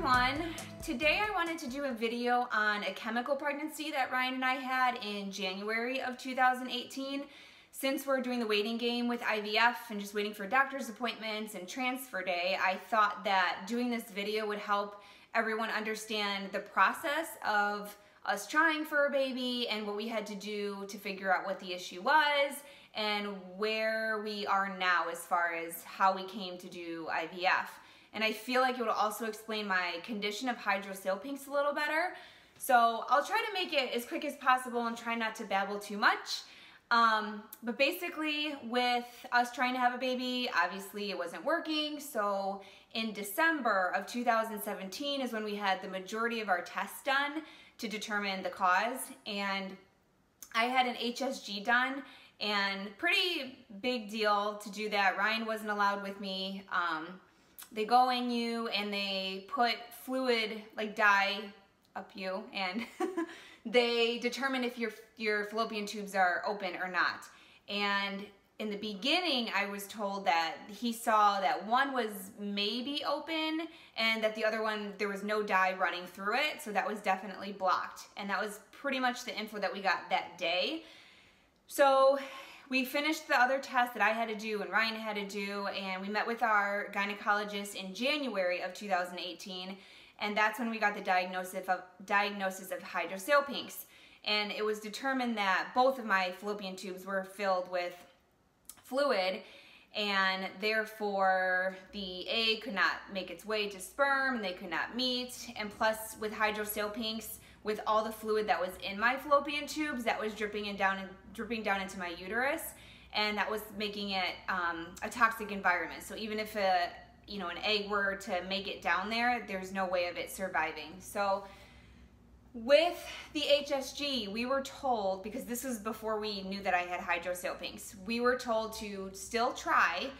everyone. Today I wanted to do a video on a chemical pregnancy that Ryan and I had in January of 2018. Since we're doing the waiting game with IVF and just waiting for doctor's appointments and transfer day, I thought that doing this video would help everyone understand the process of us trying for a baby and what we had to do to figure out what the issue was and where we are now as far as how we came to do IVF. And I feel like it will also explain my condition of Hydrosalpinx a little better. So I'll try to make it as quick as possible and try not to babble too much. But basically with us trying to have a baby, obviously it wasn't working. So in December of 2017 is when we had the majority of our tests done to determine the cause. And I had an HSG done, and pretty big deal to do that. Ryan wasn't allowed with me. They go in you and they put fluid, like dye, up you, and they determine if your fallopian tubes are open or not. And in the beginning, I was told that he saw that one was maybe open and that the other one, there was no dye running through it, so that was definitely blocked. And that was pretty much the info that we got that day. So we finished the other tests that I had to do and Ryan had to do, and we met with our gynecologist in January of 2018, and that's when we got the diagnosis of Hydrosalpinx. And it was determined that both of my fallopian tubes were filled with fluid, and therefore the egg could not make its way to sperm, and they could not meet. And plus, with Hydrosalpinx, with all the fluid that was in my fallopian tubes, that was dripping down into my uterus, and that was making it a toxic environment. So even if an egg were to make it down there, there's no way of it surviving. So with the HSG, we were told, because this was before we knew that I had Hydrosalpinx, we were told to still try,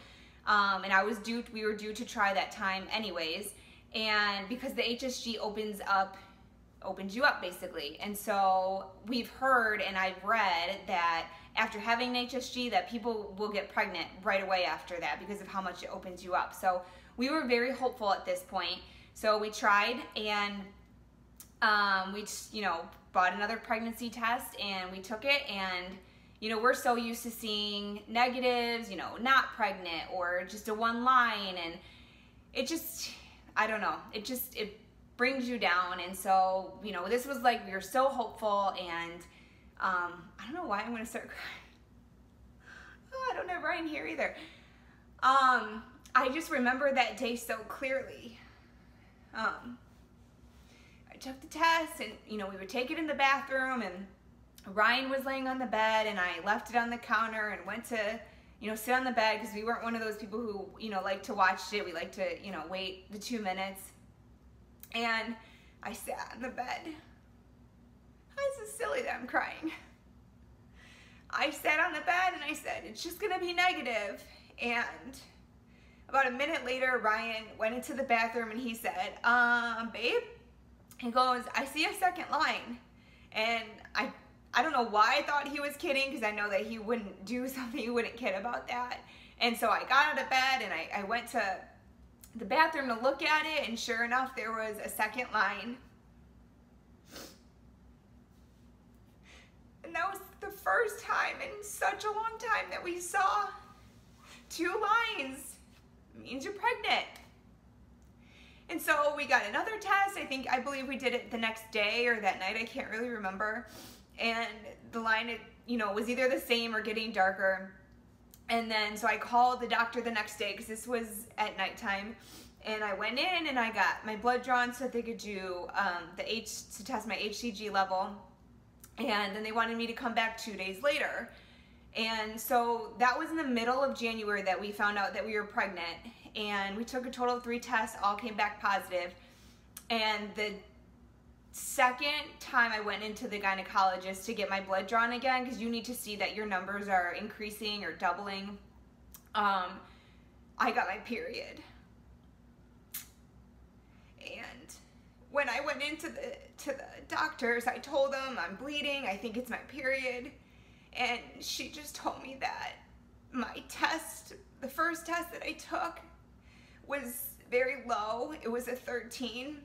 and we were due to try that time anyways, and because the HSG opens you up basically. And so we've heard and I've read that after having an HSG that people will get pregnant right away after that because of how much it opens you up. So we were very hopeful at this point. So we tried, and we bought another pregnancy test and we took it, and we're so used to seeing negatives, not pregnant or just a one line, and it just, I don't know, it brings you down. And so this was like, we were so hopeful, and I don't know why I'm gonna start crying. Oh, I don't have Ryan here either. I just remember that day so clearly. I took the test, and we would take it in the bathroom, and Ryan was laying on the bed, and I left it on the counter and went to sit on the bed, because we weren't one of those people who like to watch it. We like to wait the 2 minutes. And I sat on the bed. This is silly that I'm crying. I sat on the bed and I said, it's just gonna be negative. And about a minute later, Ryan went into the bathroom and he said, babe, he goes, I see a second line. And I don't know why I thought he was kidding, because I know that he wouldn't do something, he wouldn't kid about that. And so I got out of bed and I went to the bathroom to look at it, and sure enough, there was a second line. And that was the first time in such a long time that we saw 2 lines. It means you're pregnant. And so we got another test. I believe we did it the next day or that night, I can't really remember. And the line, was either the same or getting darker. And then, so I called the doctor the next day, because this was at nighttime, and I went in and I got my blood drawn so that they could do to test my HCG level. And then they wanted me to come back 2 days later. And so that was in the middle of January that we found out that we were pregnant. And we took a total of 3 tests, all came back positive. And the second time I went into the gynecologist to get my blood drawn again, because you need to see that your numbers are increasing or doubling, I got my period. And when I went into the doctors, I told them I'm bleeding, I think it's my period, and she just told me that my test, the first test that I took, was very low. It was a 13,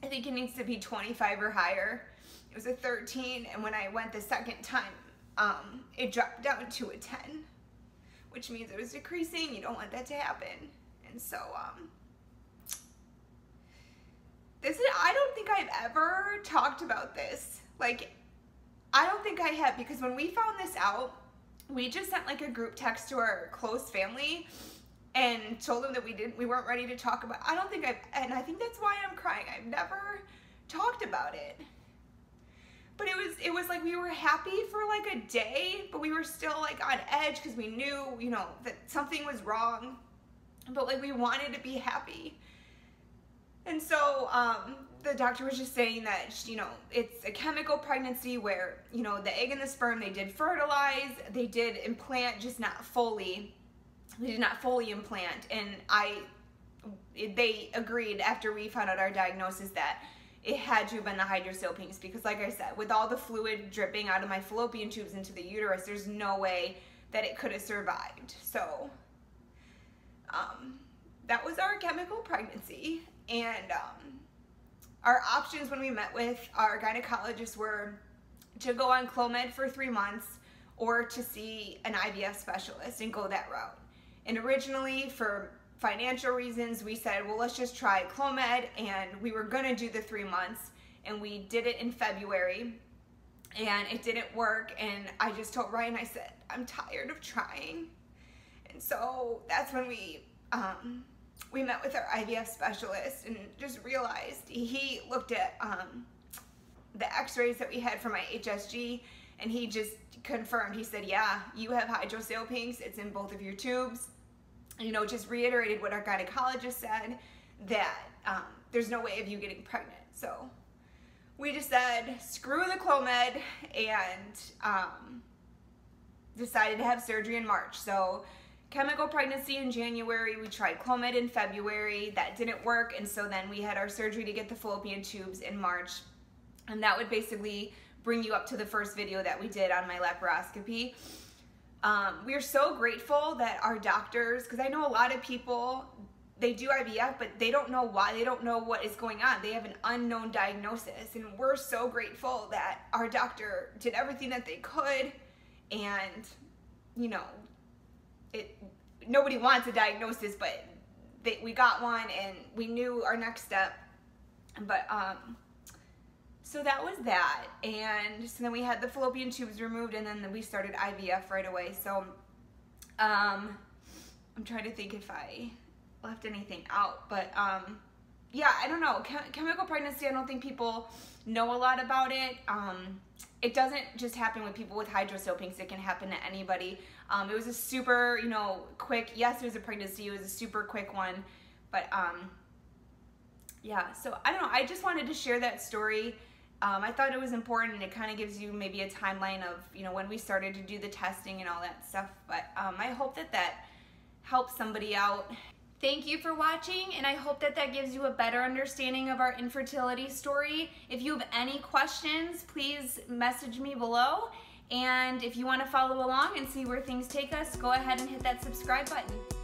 I think it needs to be 25 or higher. It was a 13, and when I went the second time, it dropped down to a 10, which means it was decreasing. You don't want that to happen. And so, I don't think I've ever talked about this. Like, I don't think I have, because when we found this out, we just sent like a group text to our close family and told them that we weren't ready to talk about it. And I think that's why I'm crying. I've never talked about it. But it was like we were happy for like a day, but we were still like on edge because we knew, you know, that something was wrong. But like we wanted to be happy. And so the doctor was just saying that, you know, it's a chemical pregnancy where, you know, the egg and the sperm, they did fertilize, they did implant, just not fully. They did not fully implant. And they agreed after we found out our diagnosis that it had to have been the Hydrosalpinx, because like I said, with all the fluid dripping out of my fallopian tubes into the uterus, there's no way that it could have survived. So that was our chemical pregnancy. And our options when we met with our gynecologist were to go on Clomid for 3 months or to see an IVF specialist and go that route. And originally, for financial reasons, we said, well, let's just try Clomid, and we were gonna do the 3 months, and we did it in February, and it didn't work. And I just told Ryan, I said, I'm tired of trying. And so that's when we met with our IVF specialist and just realized, he looked at the x-rays that we had from my HSG, and he just confirmed. He said, yeah, you have Hydrosalpinx, it's in both of your tubes. You know, just reiterated what our gynecologist said, that there's no way of you getting pregnant. So we just said, screw the Clomid, and decided to have surgery in March. So chemical pregnancy in January, we tried Clomid in February, that didn't work, and so then we had our surgery to get the fallopian tubes in March, and that would basically bring you up to the first video that we did on my laparoscopy. We are so grateful that our doctors, because I know a lot of people, they do IVF, but they don't know why, they don't know what is going on. They have an unknown diagnosis, and we're so grateful that our doctor did everything that they could, and, you know, nobody wants a diagnosis, but we got one, and we knew our next step. But so that was that, and so then we had the fallopian tubes removed, and then we started IVF right away. So I'm trying to think if I left anything out, but yeah, I don't know. Chemical pregnancy, I don't think people know a lot about it. It doesn't just happen with people with Hydrosalpinx. It can happen to anybody. It was a super, you know, quick, yes, it was a pregnancy. It was a super quick one, but yeah, so I don't know. I just wanted to share that story. I thought it was important, and it kind of gives you maybe a timeline of, you know, when we started to do the testing and all that stuff. But I hope that that helps somebody out. Thank you for watching, and I hope that that gives you a better understanding of our infertility story. If you have any questions, please message me below. And if you want to follow along and see where things take us, go ahead and hit that subscribe button.